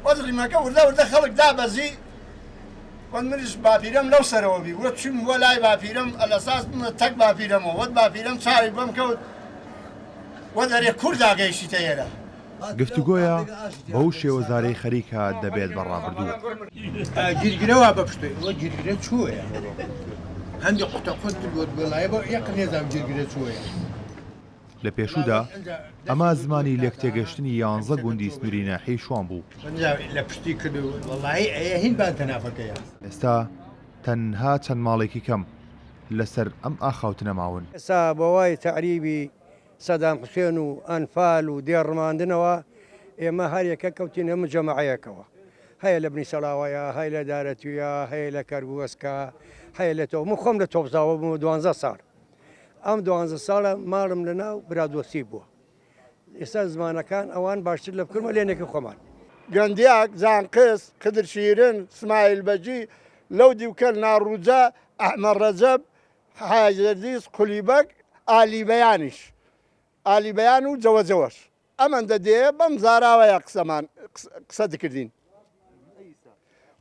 وەزریمەکە وردە خەڵک دابەزی منیش باپیرەم لەو سەرەوە بی وە چیم وە لای باپیرەم ئەلەساس تەک باپیرەمەوە وەت باپیرەم چاوی بەم کەوت وە دەرێ کورداگەیشتە ئێرە گفتوگۆیە بەو شێوەزارەی خەریکە دەبێت بەڕابردوو گیرگرەوە بە پشتێ وە گیرگرە چووەیە هەندێک قوتەقوت بۆت بڵایە بۆ یەک نێزام گیرگرە چووەیە لە پێشوودا ئەما زمانی لێکتێگەشتنی 11 گوندی سنووری ناحیەی شوان بوو لە پشتی کرد وەڵایی ئەیە هین بان تەنافەکەیە ئێستا تەنها چەند ماڵێکی کەم لەسەر ئەم ئاخاوتنە ماون ئێستا بەوای تەعریبی سەدام حوسێن و ئەنفال و دێڕماندنەوە ئێمە هەر یەکە کەوتین هەموو جەماعەیەکەوە هەیە لە بنی سەڵاوەیە هەیە لە دارەتویە هەیە لە کەربوەسکە هەیە لە تۆ من خۆم لە تۆپزاوە بووم 12 ساڵ ئەم 12 ساڵە ماڵم لە ناو برادۆسی بووە ئێستا زمانەکان ئەوان باشتر لە بکرمە لێنێکی خۆمان گەندیاک زانقس قدر شیرن سمایل بەجی لەو دیوکەل ناڕووجە ئەحمە ڕەجەب حاجەردیس قولیبەک ئالی بەیانیش ئالی بەیان و جەوەجەوەش ئەمەندە دێ بەم زاراوەیە قسەمان قسە دکردین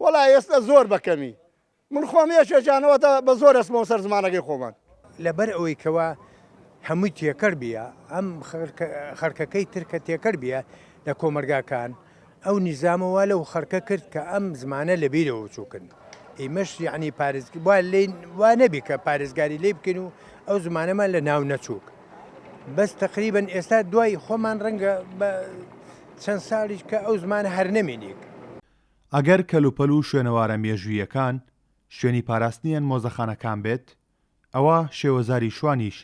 وەڵا ئێستا زۆر بەکەمی من خۆم یەشێجانەوەتە بە زۆر ئەسمەوە سەر زمانەکەی خۆمان لەبەر ئەوەی کەوە هەمووی تێکەر بیە ئەم خەرکەکەی ترکە تێکەر بیە لە کۆمەرگاکان ئەو نیزامەوە لەو خەرکە کرد کە ئەم زمانە لە بیرەوە چووکن ئیمەش یعنی وا نەبی کە پارێزگاری لێ بکەین و ئەو زمانەمان لە ناو نەچووک بەس تقریبن ئێستا دوای خۆمان ڕەنگە بە چەند ساڵیش کە ئەو زمانە هەر نەمێنێک ئەگەر کەلوپەل و شوێنەوارە مێژوویەکان شوێنی پاراستنیان مۆزەخانەکان بێت ئەوە شێوەزاری شوانیش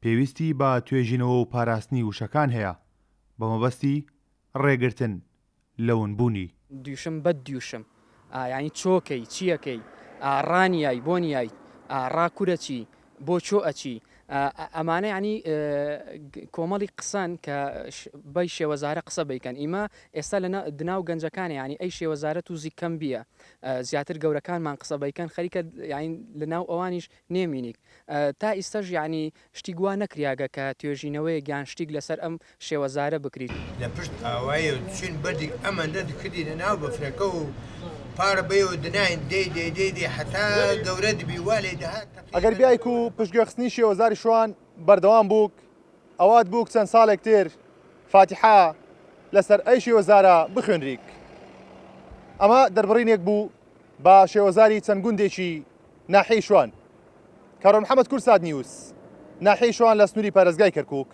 پێویستی بە توێژینەوە و پاراستنی وشەکان هەیە بە مەبەستی ڕێگرتن لەونبوونی دووشم بە دووشم یعنی چۆکەی چیەکەی ڕانیایی بۆنیایی ڕاکوورەچی بۆ چۆ ئەچی ئەمانە ینی کۆمەڵی قسان کە بەی شێوەزارە قسە بیکەن ئیمە ئێستا لە دناو گەنجەکانی ینی ئەی شێوەزارە توزی کەم بیە زیاتر گەورەکانمان قسە بیکەن خەریکە لە ناو ئەوانیش نێمینیک تا ئیستەژ ینی شتی گووا نەکریاگە کە توێژینەوەی گیان شتێک لەسەر ئەم شێوەزارە بکریت لە پشت ئاوایە چین بەردێک ئەمەندە دکردی لە ناو بەفرەکە و پارە بێەوە دناین دێ حتا گەورە دبی وا لێ دەهات ئەگەر بیایک و پشتگوێخستنی شێوەزاری شوان بەردەوام بووک ئەوات بووک چەند ساڵێک تر فاتحا لەسەر ئەی شێوەزارە بخوێنریک ئەمە دەربڕینێک بوو بە شێوەزاری چەند گوندێکی ناحیەی شوان کارۆ محەممەد کورساد نیوس ناحیەی شوان لە سنووری پارێزگای کەرکووک